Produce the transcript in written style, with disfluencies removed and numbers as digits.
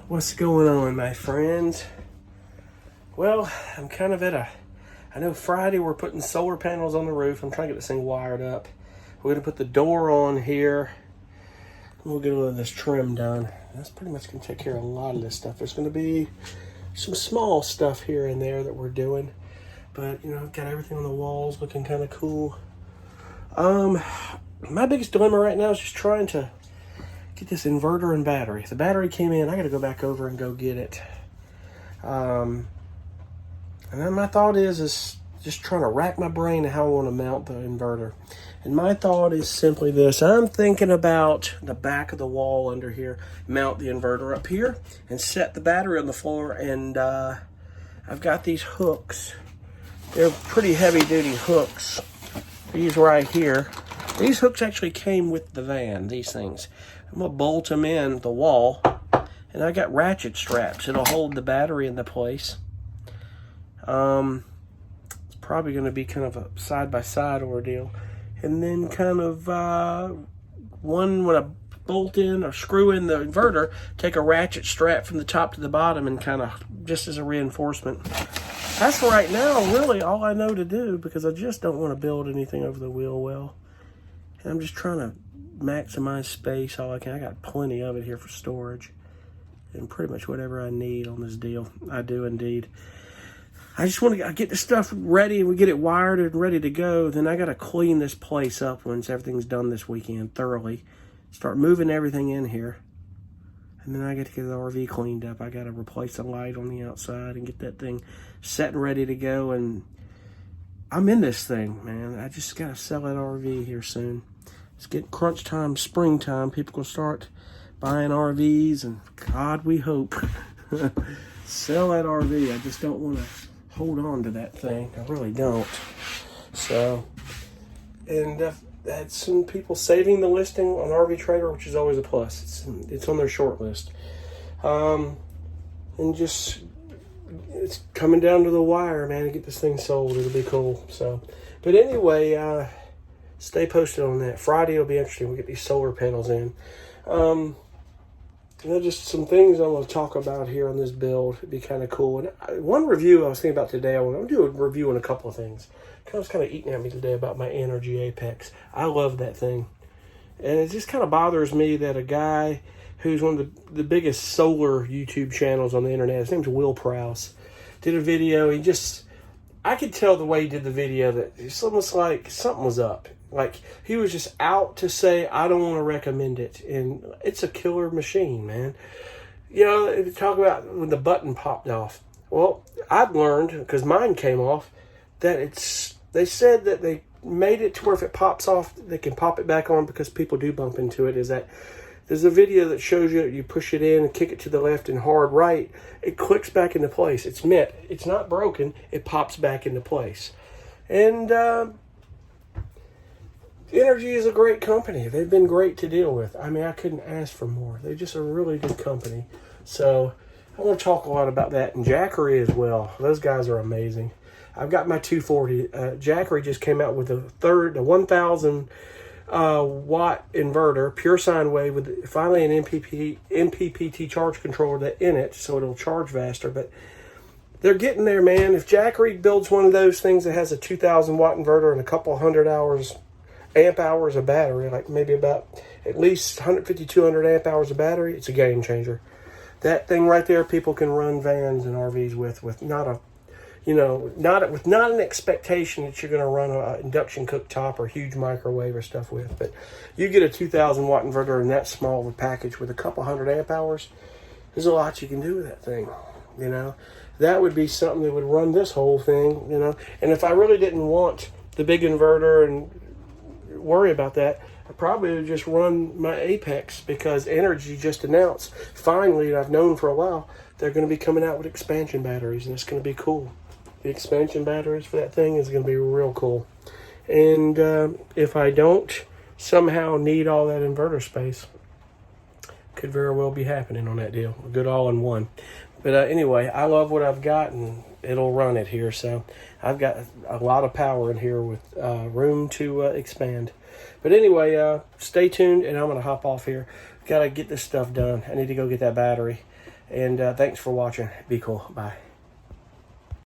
What's going on, my friends? Well, I'm kind of I know Friday we're putting solar panels on the roof. I'm trying to get this thing wired up. We're going to put the door on here. We'll get a little of this trim done. That's pretty much going to take care of a lot of this stuff. There's going to be some small stuff here and there that we're doing. But, you know, I've got everything on the walls looking kind of cool. My biggest dilemma right now is just trying to get this inverter and battery. The battery came in. I got to go back over and go get it. And then my thought is just trying to rack my brain on how I want to mount the inverter. And my thought is simply this. I'm thinking about the back of the wall under here, mount the inverter up here, and set the battery on the floor. And I've got these hooks. They're pretty heavy-duty hooks. These right here. These hooks actually came with the van, these things. I'm going to bolt them in the wall. And I got ratchet straps. It'll hold the battery into place. It's probably going to be kind of a side-by-side ordeal. And then kind of one when I bolt in or screw in the inverter, take a ratchet strap from the top to the bottom and kind of just as a reinforcement. That's for right now really all I know to do, because I just don't want to build anything over the wheel well. And I'm just trying to maximize space all I can. I got plenty of it here for storage. And pretty much whatever I need on this deal, I do indeed. I just want to get the stuff ready and we get it wired and ready to go. Then I got to clean this place up once everything's done this weekend thoroughly. Start moving everything in here. And then I got to get the RV cleaned up. I got to replace the light on the outside and get that thing set and ready to go. And I'm in this thing, man. I just got to sell that RV here soon. It's getting crunch time, springtime. People can start buying RVs, and God, we hope. Sell that RV. I just don't want to hold on to that thing. I really don't. So, and I've had some people saving the listing on RV Trader, which is always a plus. It's on their short list. And just, it's coming down to the wire, man, to get this thing sold. It'll be cool. So, but anyway, stay posted on that. Friday will be interesting. We'll get these solar panels in. You know, just some things I want to talk about here on this build. It'd be kind of cool. And one review I was thinking about today, I want to do a review on a couple of things. It's kind of eating at me today about my Energy Apex. I love that thing. And it just kind of bothers me that a guy who's one of the biggest solar YouTube channels on the internet, his name's Will Prowse, did a video. I could tell the way he did the video that it's almost like something was up. Like, he was just out to say, I don't want to recommend it. And it's a killer machine, man. You know, talk about when the button popped off. Well, I've learned, because mine came off, that they said that they made it to where if it pops off, they can pop it back on because people do bump into it. Is that there's a video that shows you push it in and kick it to the left and hard right. It clicks back into place. It's meant. It's not broken. It pops back into place. And, Energy is a great company. They've been great to deal with. I mean, I couldn't ask for more. They're just a really good company. So I want to talk a lot about that. And Jackery as well. Those guys are amazing. I've got my 240. Jackery just came out with the 1,000 watt inverter, pure sine wave, with finally an MPPT charge controller in it, so it'll charge faster. But they're getting there, man. If Jackery builds one of those things that has a 2,000 watt inverter and a couple hundred amp hours of battery, like maybe about at least 150, 200 amp hours of battery, it's a game changer. That thing right there, people can run vans and RVs with not an expectation that you're going to run an induction cooktop or huge microwave or stuff with. But you get a 2,000 watt inverter in that small of a package with a couple hundred amp hours, there's a lot you can do with that thing, you know. That would be something that would run this whole thing, you know. And if I really didn't want the big inverter and worry about that, I probably would just run my Apex, because Energy just announced, finally, and I've known for a while, they're going to be coming out with expansion batteries, and it's going to be cool. The expansion batteries for that thing is going to be real cool. And if I don't somehow need all that inverter space, could very well be happening on that deal. A good all-in-one. But anyway, I love what I've got, and it'll run it here. So I've got a lot of power in here with room to expand. But anyway, stay tuned, and I'm going to hop off here. Got to get this stuff done. I need to go get that battery. And thanks for watching. Be cool. Bye.